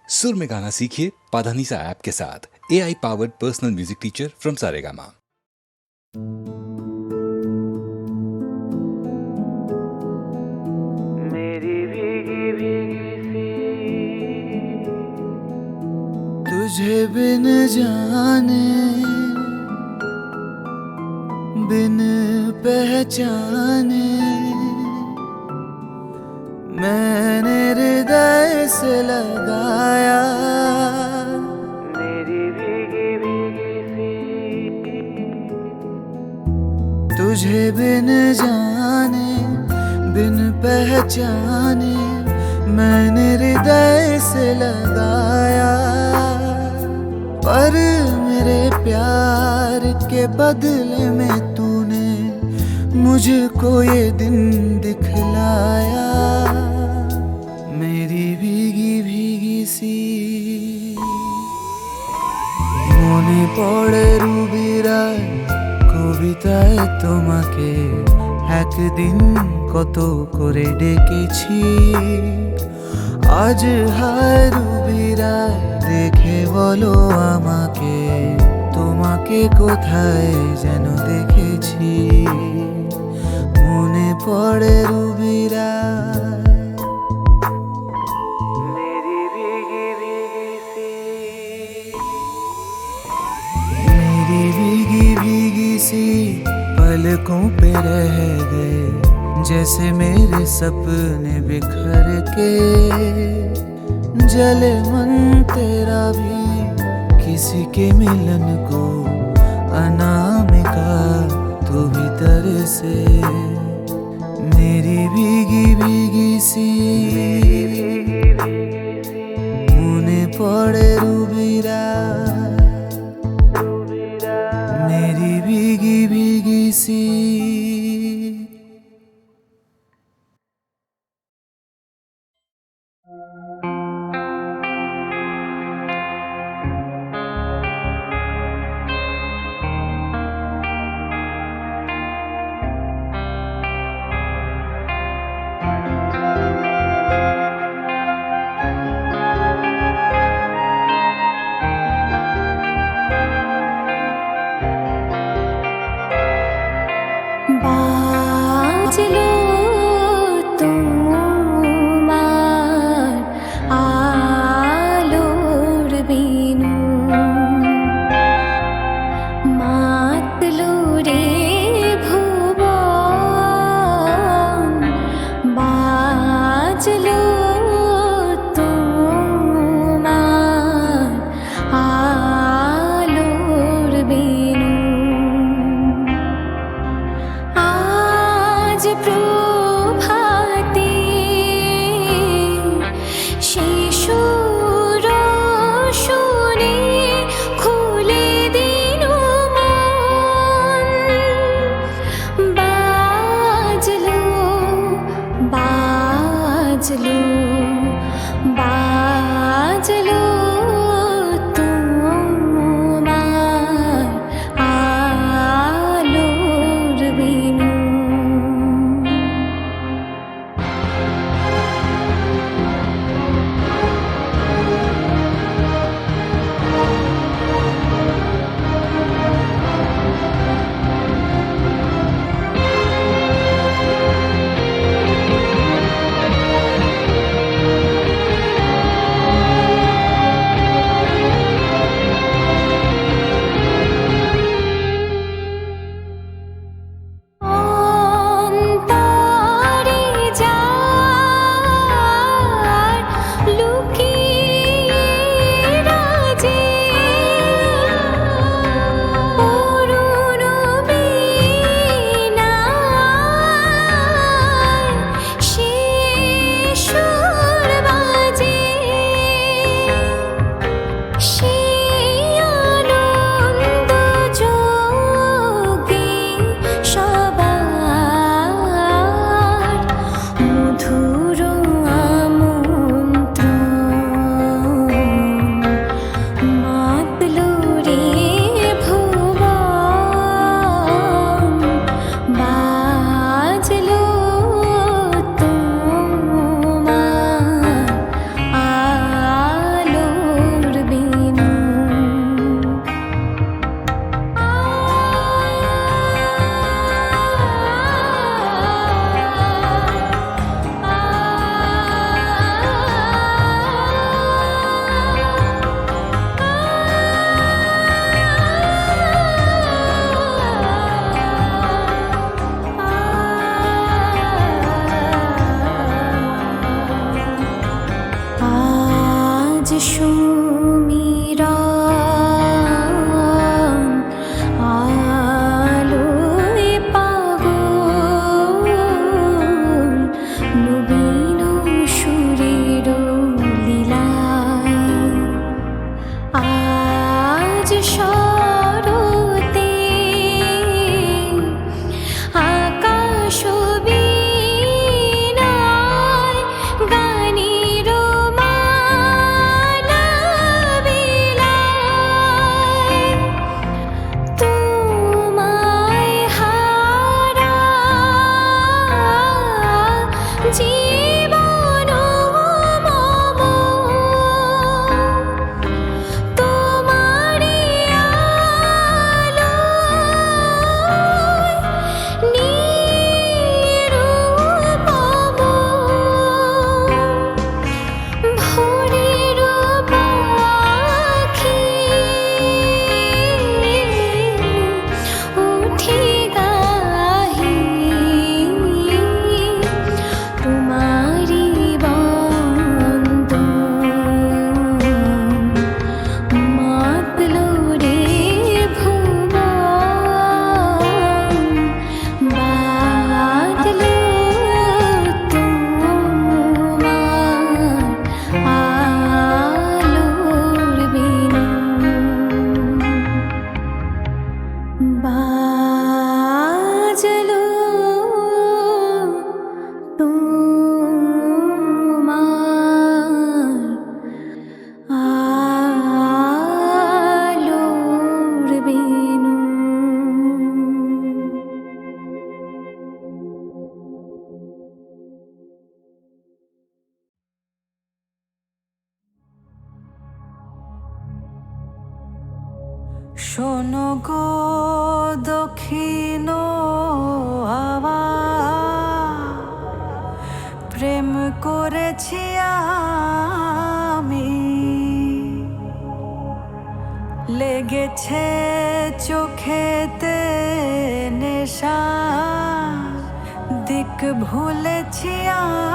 सुर में गाना सीखिए पाधानीसा ऐप के साथ। AI powered personal music teacher from Saregama. मेरी भीगी भीगी सी तुझे बिन जाने बिन पहचाने मैंने हृदय से लगाया। मेरी भीगी भीगी सी तुझे बिन जाने बिन पहचाने मैंने हृदय से लगाया, पर मेरे प्यार के बदले में तूने मुझको ये दिन दिखलाया। मेरी भीगी भीगी सी মনে পড়ে রুবিরায় কবিতায় তোমাকে একদিন কত করে ডেকেছি। আজ হায় রুবিরায় দেখে বলো আমাকে তোমাকে কোথায় যেন দেখেছি। মনে পড়ে রুবিরায় मेरी भीगी भीगी सी मेरी भीगी भीगी सी पलकों पे रह गए जैसे मेरे सपने बिखर के। जले मन तेरा भी किसी के मिलन को अनामिका तू भीतर से। मेरी भीगी भीगी सी মনে পড়ে রুবিরা मेरी भीगी भीगी सी। শোনো গো দক্ষিণ হাওয়া, প্রেম করেছি আমি, লেগেছে চোখেতে নেশা, দিক ভুলেছি আমি।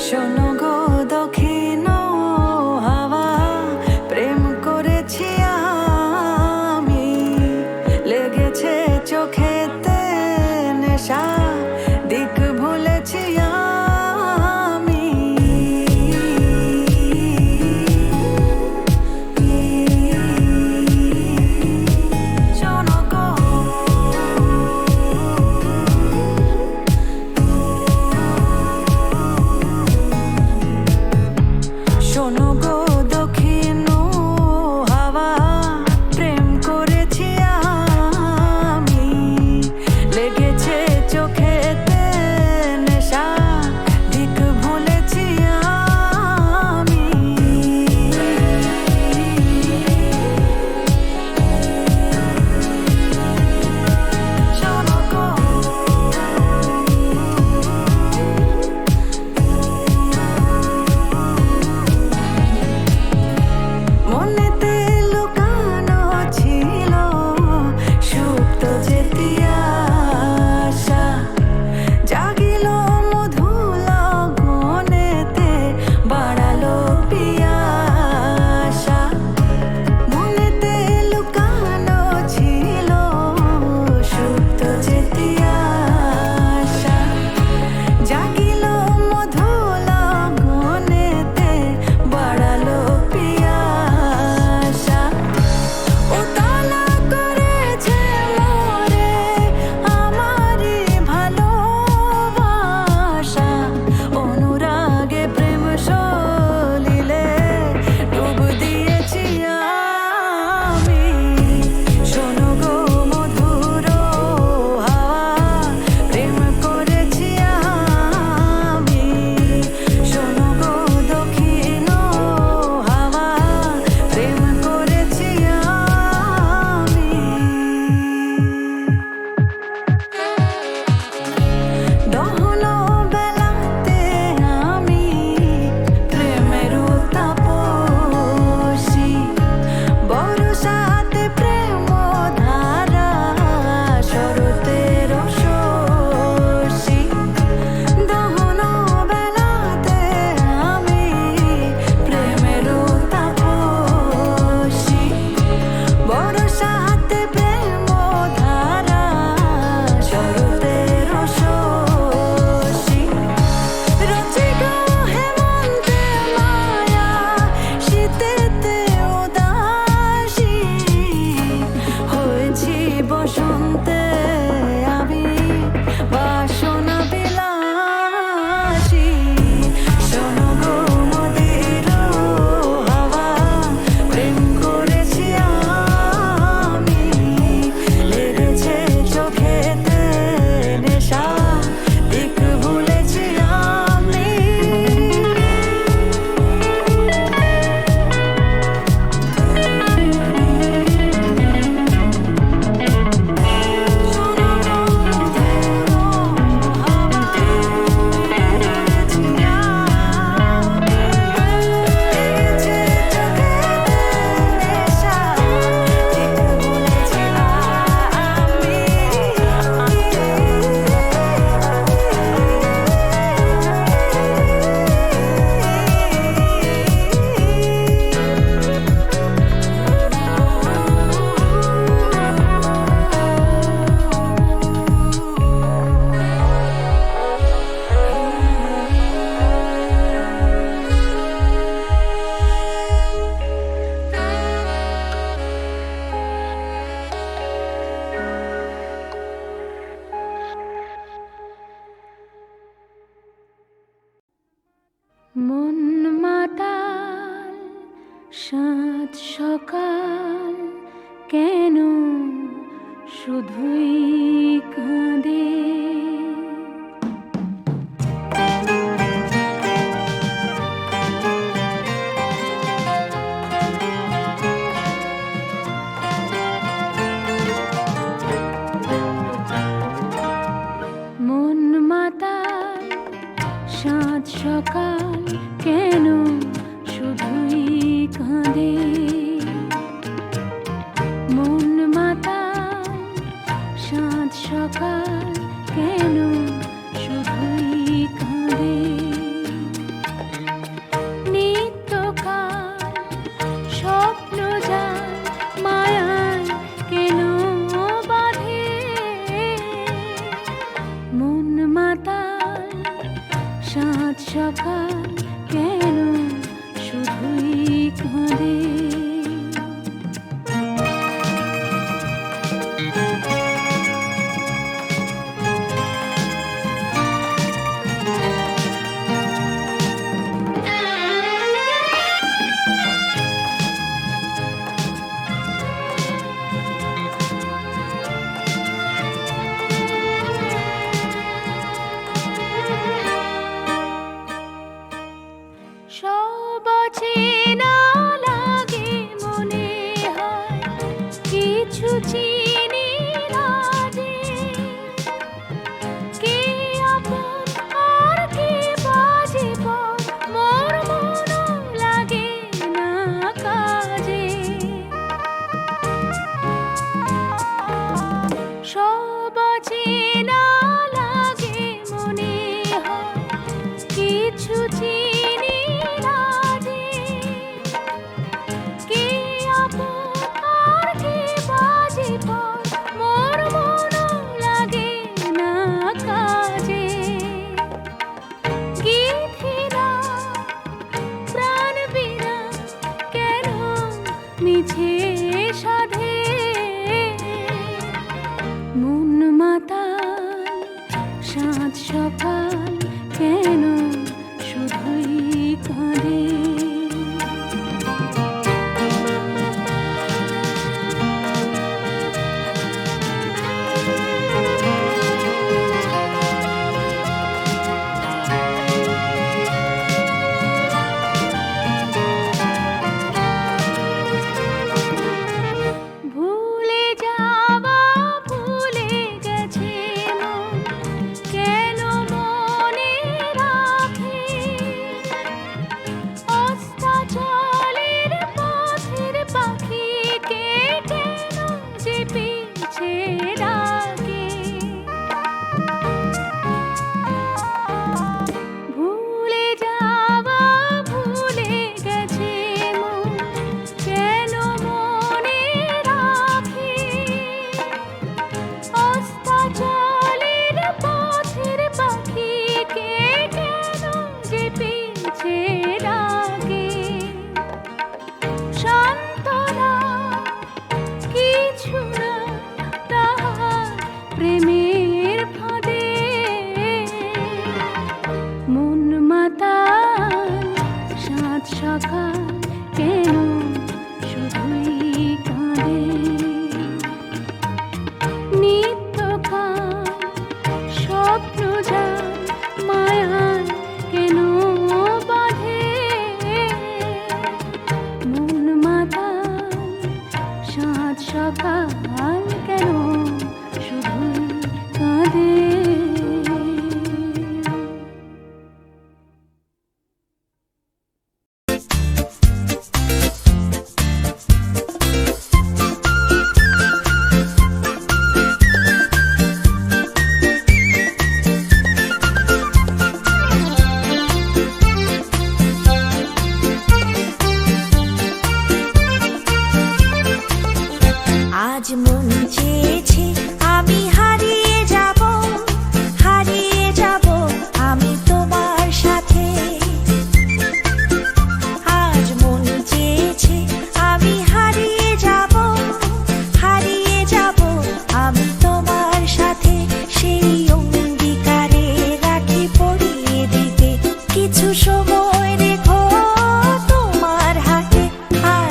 শোনো গো দক্ষিণ হাওয়া, প্রেম করেছি আমি, লেগেছে চোখেতে নেশা, দিক ভুলেছি আমি। শোনো গো শোনো গো দক্ষিণ হাওয়া, প্রেম করেছি আমি, লেগেছে চোখেতে নেশা, দিক ভুলেছি আমি। শোনো গো মনেতে লুকানো ছিল সুপ্ত যেতি আশা, জাগিল মধু লগনেতে, বাড়ালো পিয়াসা। মনেতে লুকানো ছিল সুপ্ত যেতি আশা, জাগিল মধু লগনেতে, বাড়ালো পিয়াসা। উতলা করেছে মোরে আমারি ভালোবাসা, অনুরাগে প্রেম সলিলে ডুব দিয়েছি আমি। শোনো গো মধুর হাওয়া, প্রেম করেছি আমি। শোনো গো দক্ষিণ হাওয়া, প্রেম করেছি আমি। দহন বেলাতে আমি প্রেমের তাপসী, বরসাতে প্রেম ধারা, শরতের শশী। দহন বেলাতে আমি প্রেমের তাপসী, বরসাতে প্রেম ধারা, শরতের শশী। রচিক হেমন্তে মায়া, শীতেতে উদাসী, হয়েছি বসন্তে আমি বাসনা বিলাসী। শোনো গো মদির হাওয়া, প্রেম করেছি আমি, লেগেছে চোখেতে নেশা, দিক ভুলেছি আমি। শোনো গো হাওয়া, করেছি আমি, লেগেছে চোখেতে নেশা, দিক ভুলেছি মন মাতা সাত সকাল কেন শুধুই কাঁদে মন মাতাল সাত সকাল কেন শুধুই কাঁদে মন মাতাল সাত সকাল কেন শুধুই কাঁদে নিত্যকাল স্বপ্ন যায় মায়ায় কেন বাঁধে মন মাতাল সাত সকাল কেন শুধুই কাঁদে সব অচেনা লাগে মনে হয় কিছু চিনি না যে কে আপন আর কে বাজে পর মোর মনও লাগে না কাজে সব অচেনা লাগে মনে হয় কিছু চিনি না যে কে আপন আর কে বাজে পর মোর মনও লাগে না কাজে গীতিরা প্রাণ বিনা কেন মিছে সাধে মন মাতাল সাত সকাল কেন শুধুই কাঁদে ভুলে যাওয়া ভুলে গেছে মন কেন মনে রাখে অস্তাচলের পথের পাখিকে কেন যে পিছে ডাকে ভুলে যাওয়া ভুলে গেছে মন কেন মনে রাখে অস্তাচলের পথের পাখিকে কেন যে পিছে ডাকে সান্ত্বনা কিছু না তাহার প্রেমের ফাঁদে মন মাতাল সাত সকাল কেন শুধুই কাঁদে নিত্যকাল স্বপ্ন যায় মায়ায় কেন বাঁধে মন মাতাল সাত সকাল কেন শুধুই কাঁদে আজ মন চেয়েছে আমি হারিয়ে যাব আমি তোমার সাথে আজ মন চেয়েছে আমি হারিয়ে যাব আমি তোমার সাথে সেই অঙ্গীকারে রাখি পরিয়ে দিতে কিছু সময় রেখো তোমার হাতে আর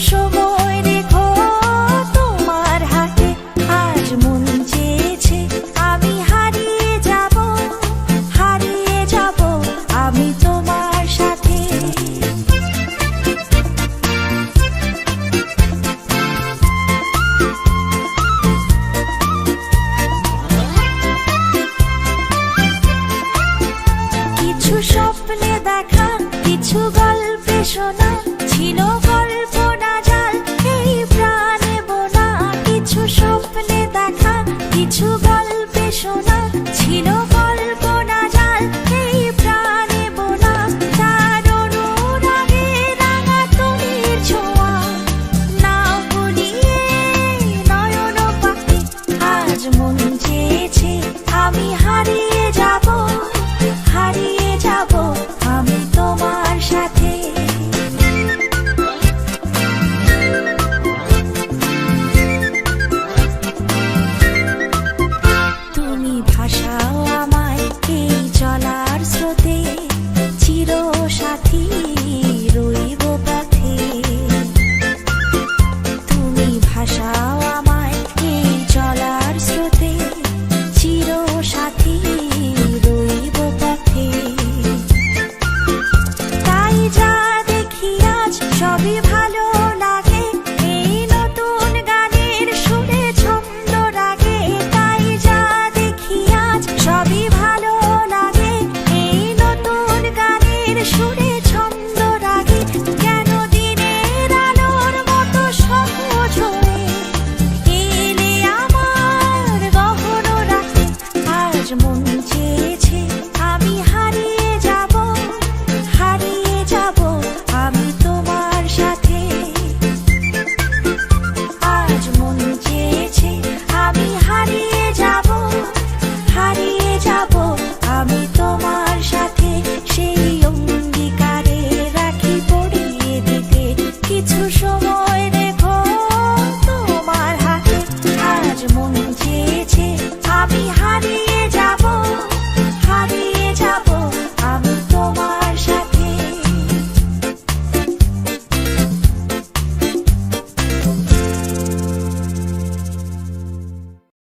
সময় রেখো তোমার হাতে আজ মন চেয়েছে আমি হারিয়ে যাব আমি তোমার সাথে কিছু স্বপ্নে দেখা কিছু গল্পে শোনা ছিল গল্প না জাল এই প্রাণে বোনা কিছু স্বপ্নে দেখা কিছু গল্পে শোনা ছিল গল্প না জাল এই প্রাণে বোনা তার অনুরাগে রাঙা তুমির ছোঁয়া না ভুলিয়ে নয়ন পাখি আজ মন চেয়েছে আমি হারিয়ে যাব আমি তোমার সাথে তুমি ভাসাও আমায় এই চলার স্রোতে চির সাথী রইব পথে তুমি ভাসাও আমায় এই চলার স্রোতে চির সাথী রইব পথে তাই যা দেখি আজ সবই